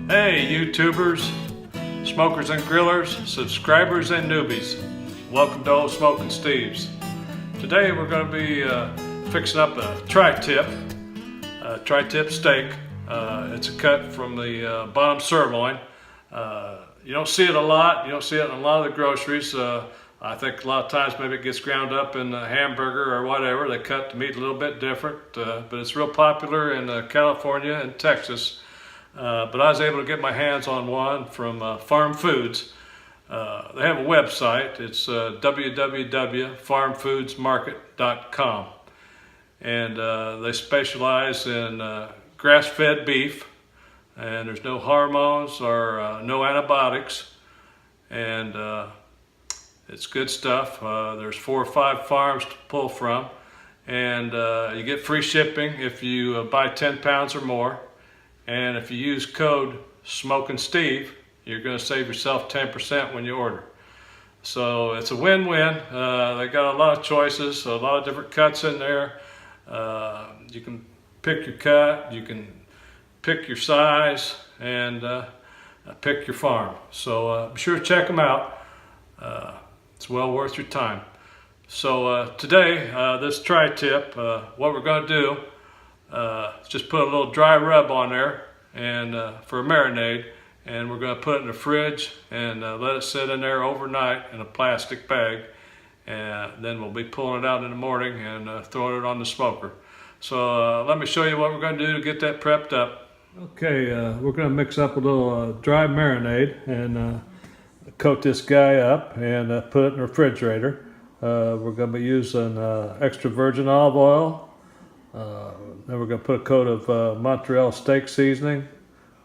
Hey YouTubers, smokers and grillers, subscribers and newbies. Welcome to Ole SmokinSteve's. Today we're going to be fixing up a tri-tip steak. It's a cut from the bottom sirloin. You don't see it a lot. You don't see it in a lot of the groceries. I think a lot of times maybe it gets ground up in a hamburger or whatever. They cut the meat a little bit different, but it's real popular in California and Texas. But I was able to get my hands on one from Farm Foods. They have a website. It's www.farmfoodsmarket.com, and they specialize in grass-fed beef, and there's no hormones or no antibiotics, and it's good stuff. There's 4 or 5 farms to pull from, and you get free shipping if you buy 10 pounds or more. And if you use code SmokinSteve, you're going to save yourself 10% when you order. So it's a win-win. They got a lot of choices, a lot of different cuts in there. You can pick your cut, you can pick your size, and pick your farm. So be sure to check them out. It's well worth your time. So today, this tri-tip, what we're going to do, just put a little dry rub on there and for a marinade, and we're going to put it in the fridge and let it sit in there overnight in a plastic bag, and then we'll be pulling it out in the morning and throwing it on the smoker. So let me show you what we're going to do to get that prepped up. Okay, we're going to mix up a little dry marinade and coat this guy up and put it in the refrigerator. We're going to be using extra virgin olive oil. Then we're going to put a coat of mozzarella steak seasoning,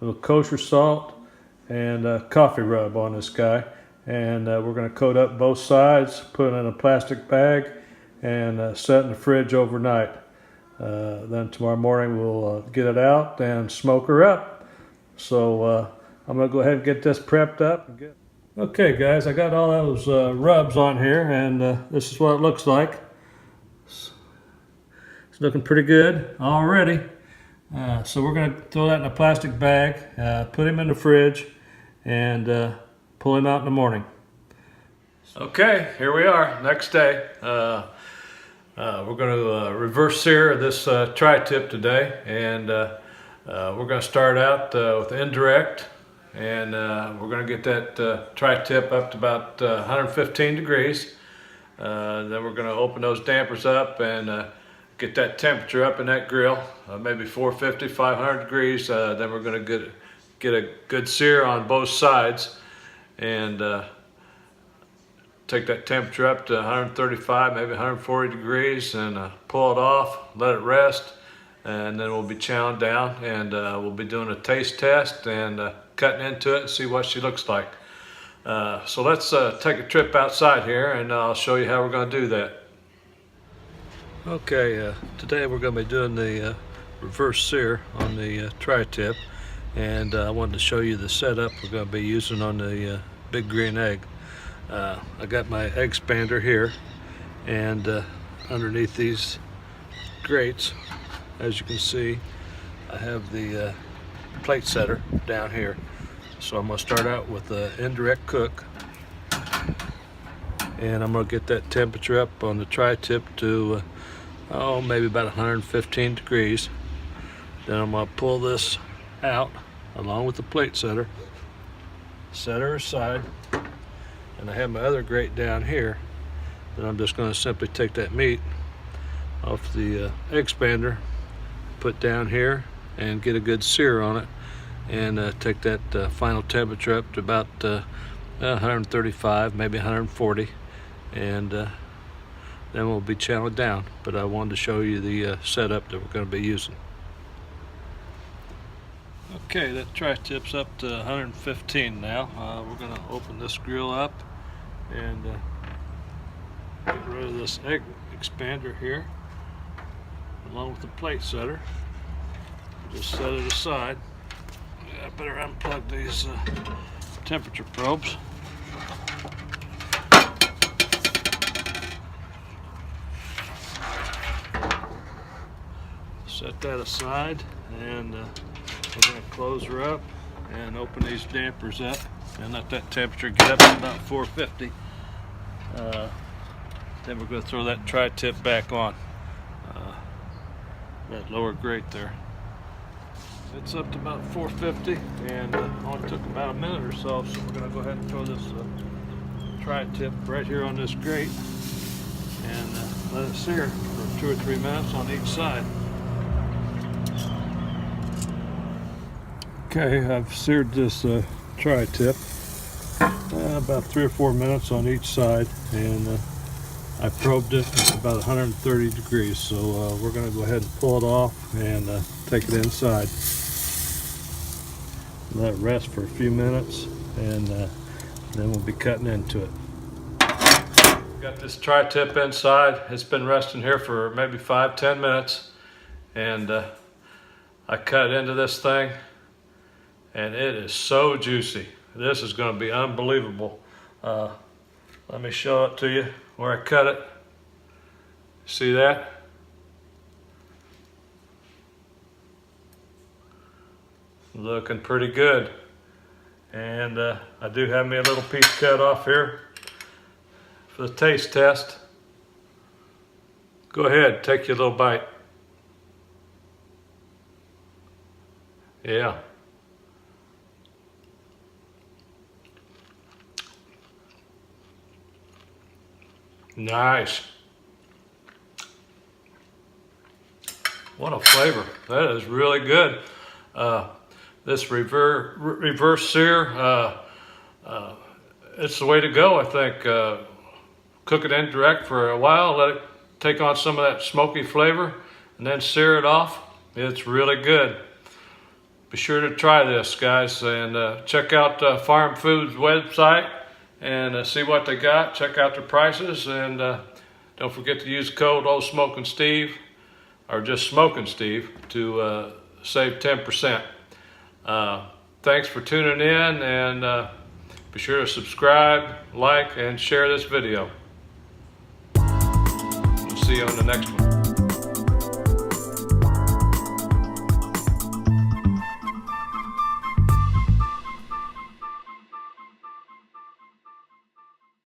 a little kosher salt, and coffee rub on this guy. And we're going to coat up both sides, put it in a plastic bag, and set it in the fridge overnight. Then tomorrow morning we'll get it out and smoke her up. So I'm going to go ahead and get this prepped up. Okay guys, I got all those rubs on here, and this is what it looks like. It's looking pretty good already. So we're going to throw that in a plastic bag, put him in the fridge, and pull him out in the morning. Okay, here we are, next day. We're going to reverse sear this tri-tip today, and we're going to start out with Indirect, and we're going to get that tri-tip up to about 115 degrees. Then we're going to open those dampers up and get that temperature up in that grill, maybe 450, 500 degrees. Then we're going to get a good sear on both sides, and take that temperature up to 135, maybe 140 degrees, and pull it off, let it rest, and then we'll be chowing down, and we'll be doing a taste test and cutting into it and see what she looks like. So let's take a trip outside here, and I'll show you how we're going to do that. Okay, today we're going to be doing the reverse sear on the tri-tip, and I wanted to show you the setup we're going to be using on the big green egg. I got my EGGspander here, and underneath these grates, as you can see, I have the plate setter down here. So I'm going to start out with the indirect cook, and I'm going to get that temperature up on the tri-tip to maybe about 115 degrees. Then I'm going to pull this out along with the plate setter, set her aside, and I have my other grate down here. Then I'm just going to simply take that meat off the EGGspander, put down here, and get a good sear on it, and take that final temperature up to about 135, maybe 140, and then we'll be chowing down. But I wanted to show you the setup that we're going to be using. Okay, that tri-tip's up to 115 now. We're going to open this grill up and get rid of this EGGspander here, along with the plate setter. Just set it aside. I better unplug these temperature probes. Set that aside, and we're going to close her up and open these dampers up and let that temperature get up to about 450. Then we're going to throw that tri-tip back on, that lower grate there. It's up to about 450, and only took about a minute or so, so we're going to go ahead and throw this tri-tip right here on this grate and let it sear for 2 or 3 minutes on each side. Okay, I've seared this tri-tip about 3 or 4 minutes on each side, and I probed it at about 130 degrees, so we're going to go ahead and pull it off and take it inside. Let it rest for a few minutes, and then we'll be cutting into it. Got this tri-tip inside. It's been resting here for maybe 5-10 minutes, and I cut into this thing, and it is so juicy. This is going to be unbelievable. Let me show it to you where I cut it. See that? Looking pretty good. And I do have me a little piece cut off here for the taste test. Go ahead, take your little bite. Yeah. Nice. What a flavor. That is really good. This reverse sear, it's the way to go, I think. Cook it indirect for a while, let it take on some of that smoky flavor, and then sear it off. It's really good. Be sure to try this, guys, and check out Farm Food's website and see what they got. Check out their prices, and don't forget to use code Ole SmokinSteve, or just SmokinSteve, to save 10%. Thanks for tuning in, and be sure to subscribe, like, and share this video. We'll see you on the next one.